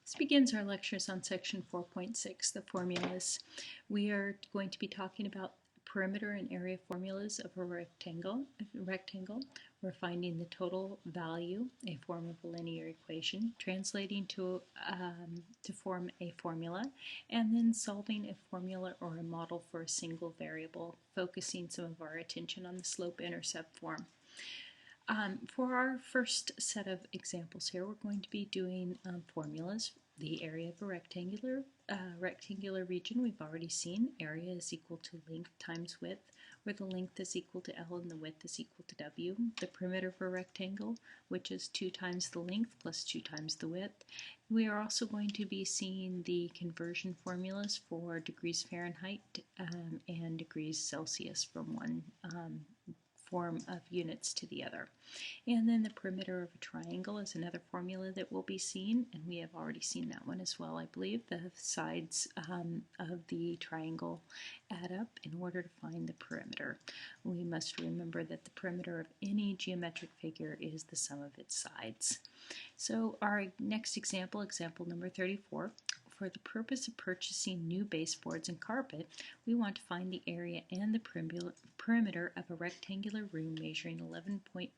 This begins our lectures on section 4.6, the formulas. We are going to be talking about perimeter and area formulas of a rectangle. We're finding the total value, a form of a linear equation, translating to form a formula, and then solving a formula or a model for a single variable, focusing some of our attention on the slope-intercept form. For our first set of examples here, we're going to be doing formulas. The area of a rectangular region we've already seen. Area is equal to length times width, where the length is equal to L and the width is equal to W. The perimeter of a rectangle, which is 2 times the length plus 2 times the width. We are also going to be seeing the conversion formulas for degrees Fahrenheit and degrees Celsius from one form of units to the other. And then the perimeter of a triangle is another formula that we'll be seeing, and we have already seen that one as well, I believe. The sides of the triangle add up in order to find the perimeter. We must remember that the perimeter of any geometric figure is the sum of its sides. So our next example, example number 34, for the purpose of purchasing new baseboards and carpet, we want to find the area and the perimeter of a rectangular room measuring 11.5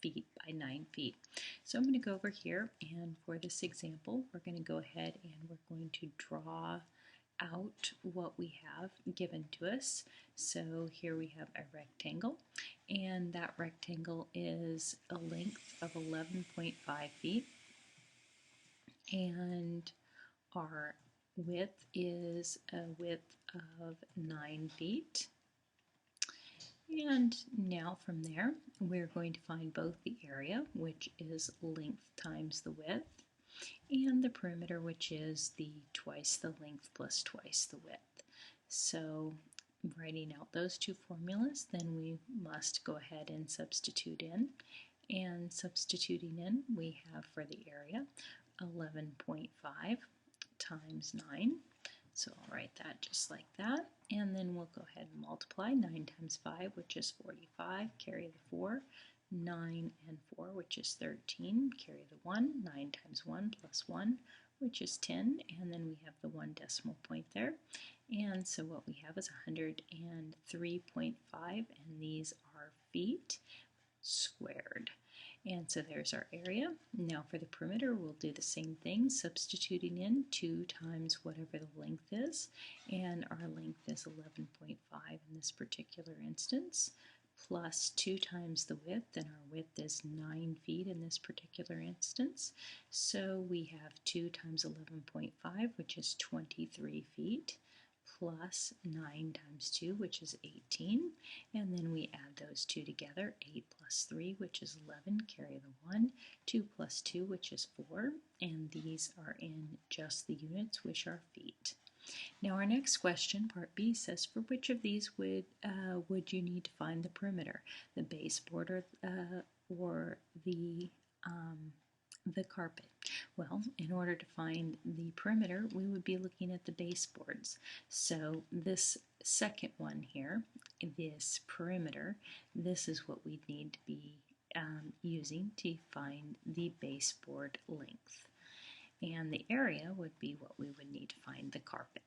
feet by 9 feet. So I'm going to go over here, and for this example, we're going to go ahead and we're going to draw out what we have given to us. So here we have a rectangle, and that rectangle is a length of 11.5 feet, and our width is a width of 9 feet. And now from there, we're going to find both the area, which is length times the width, and the perimeter, which is the twice the length plus twice the width. So writing out those two formulas, then we must go ahead and substitute in. And substituting in, we have for the area 11.5 times 9. So I'll write that just like that, and then we'll go ahead and multiply 9 times 5, which is 45, carry the 4, 9 and 4, which is 13, carry the 1, 9 times 1 plus 1, which is 10, and then we have the 1 decimal point there. And so what we have is 103.5, and these are feet squared. And so there's our area. Now for the perimeter, we'll do the same thing, substituting in 2 times whatever the length is, and our length is 11.5 in this particular instance, plus 2 times the width, and our width is 9 feet in this particular instance. So we have 2 times 11.5, which is 23 feet, plus 9 times 2, which is 18, and then we add those two together, 8 plus 3, which is 11, carry the 1, 2 plus 2, which is 4, and these are in just the units, which are feet. Now our next question, part B, says for which of these would you need to find the perimeter, the baseboard or the carpet? Well, in order to find the perimeter, we would be looking at the baseboards. So this second one here, this perimeter, this is what we'd need to be using to find the baseboard length. And the area would be what we would need to find the carpet.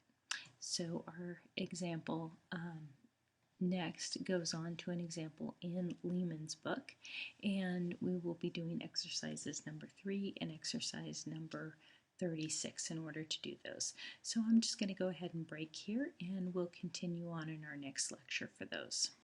So our example next goes on to an example in Lehman's book, and we will be doing exercises number 3 and exercise number 36 in order to do those. So I'm just going to go ahead and break here, and we'll continue on in our next lecture for those.